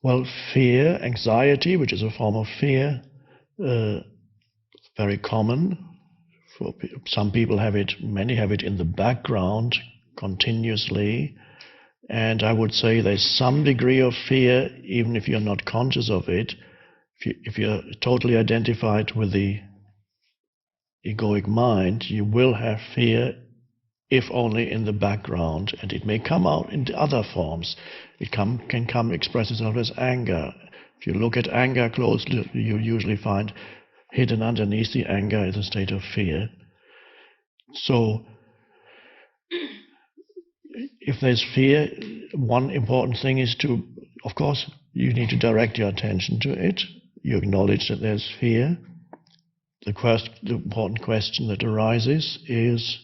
Well, fear, anxiety, which is a form of fear, very common. For some people have it, many have it in the background continuously. And I would say there's some degree of fear, even if you're not conscious of it. If you're totally identified with the egoic mind, you will have fear, if only in the background, and it may come out in other forms. It can express itself as anger. If you look at anger closely, you usually find hidden underneath the anger is a state of fear. So, if there's fear, one important thing is to, of course, you need to direct your attention to it. You acknowledge that there's fear. The important question that arises is,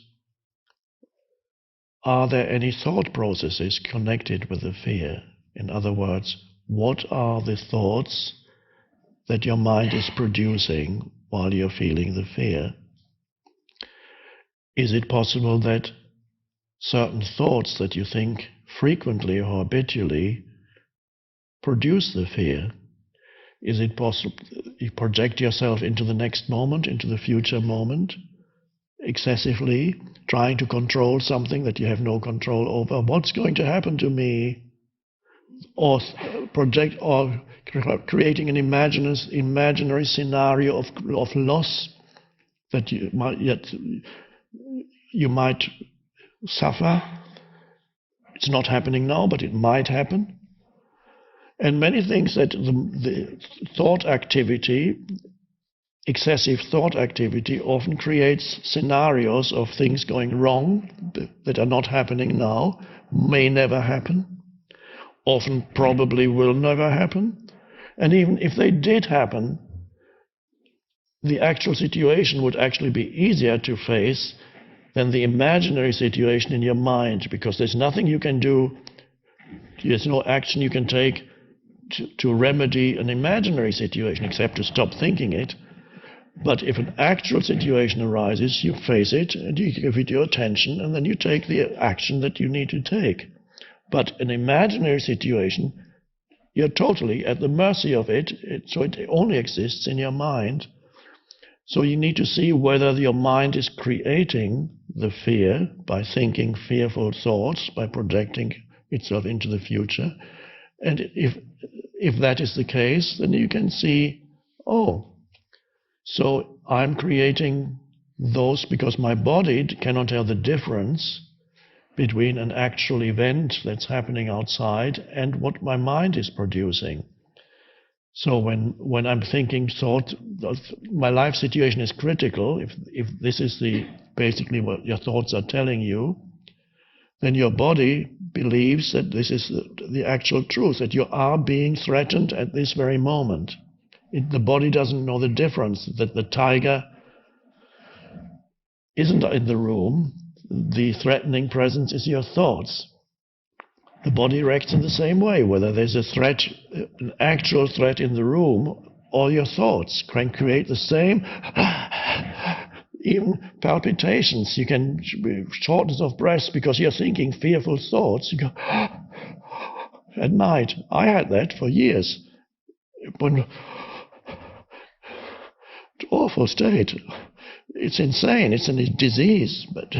are there any thought processes connected with the fear? In other words, what are the thoughts that your mind is producing while you're feeling the fear? Is it possible that certain thoughts that you think frequently or habitually produce the fear? Is it possible you project yourself into the next moment, into the future moment, excessively, trying to control something that you have no control over? What's going to happen to me? Or creating an imaginary scenario of loss that you might suffer. It's not happening now, but it might happen. And many things that the thought activity, excessive thought activity, often creates scenarios of things going wrong that are not happening now, may never happen, often probably will never happen. And even if they did happen, the actual situation would actually be easier to face than the imaginary situation in your mind, because there's nothing you can do, there's no action you can take to remedy an imaginary situation except to stop thinking it. But if an actual situation arises, you face it and you give it your attention, and then you take the action that you need to take. But an imaginary situation, you're totally at the mercy of it, so it only exists in your mind. So you need to see whether your mind is creating the fear by thinking fearful thoughts, by projecting itself into the future. And if that is the case, then you can see, oh, so I'm creating those because my body cannot tell the difference between an actual event that's happening outside and what my mind is producing. So when I'm thinking thought, my life situation is critical, if this is basically what your thoughts are telling you, then your body believes that this is the actual truth, that you are being threatened at this very moment. The body doesn't know the difference, that the tiger isn't in the room. The threatening presence is your thoughts. The body reacts in the same way, whether there's a threat, an actual threat in the room, or your thoughts can create the same, even palpitations. You can shortness of breath because you're thinking fearful thoughts. You go at night. I had that for years. Awful state. It's insane. It's a disease, but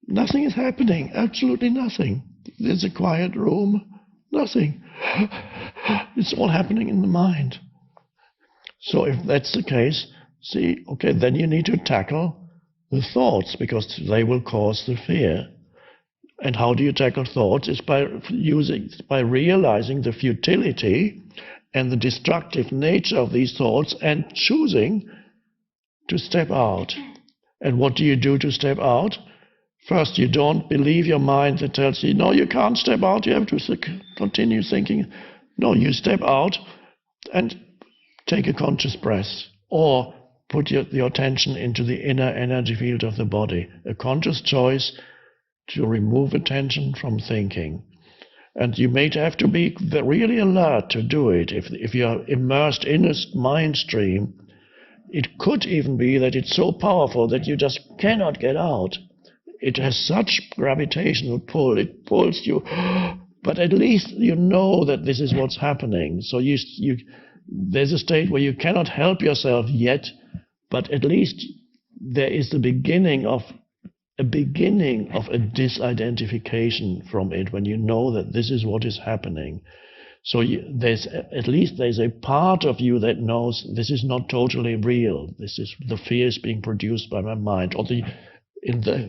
nothing is happening. Absolutely nothing. There's a quiet room. Nothing. It's all happening in the mind. So if that's the case, see, okay, then you need to tackle the thoughts because they will cause the fear. And how do you tackle thoughts? It's by realizing the futility and the destructive nature of these thoughts and choosing to step out. And what do you do to step out? First, you don't believe your mind that tells you, no, you can't step out, you have to continue thinking. No, you step out and take a conscious breath, or put your attention into the inner energy field of the body. A conscious choice to remove attention from thinking. And you may have to be really alert to do it. If you're immersed in a mind stream, it could even be that it's so powerful that you just cannot get out. It has such gravitational pull. It pulls you But at least you know that this is what's happening. So there's a state where you cannot help yourself yet, but at least there is the beginning of a disidentification from it when you know that this is what is happening. So there's a part of you that knows this is not totally real. This is the fears being produced by my mind. Or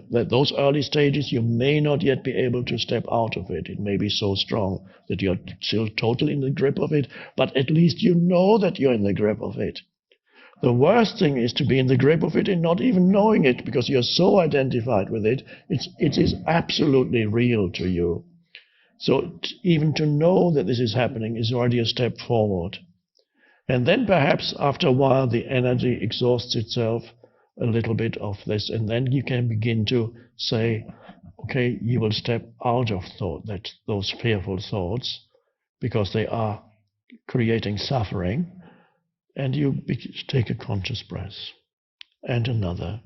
those early stages, you may not yet be able to step out of it. It may be so strong that you're still totally in the grip of it, but at least you know that you're in the grip of it. The worst thing is to be in the grip of it and not even knowing it, because you're so identified with it. It is absolutely real to you. So even to know that this is happening is already a step forward. And then perhaps after a while the energy exhausts itself a little bit of this, and then you can begin to say, okay, you will step out of those fearful thoughts, because they are creating suffering, and you take a conscious breath, and another,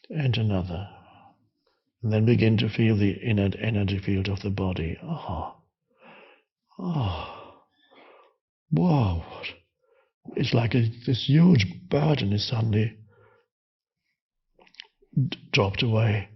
and another. And then begin to feel the inner energy field of the body. Whoa. It's like this huge burden is suddenly dropped away.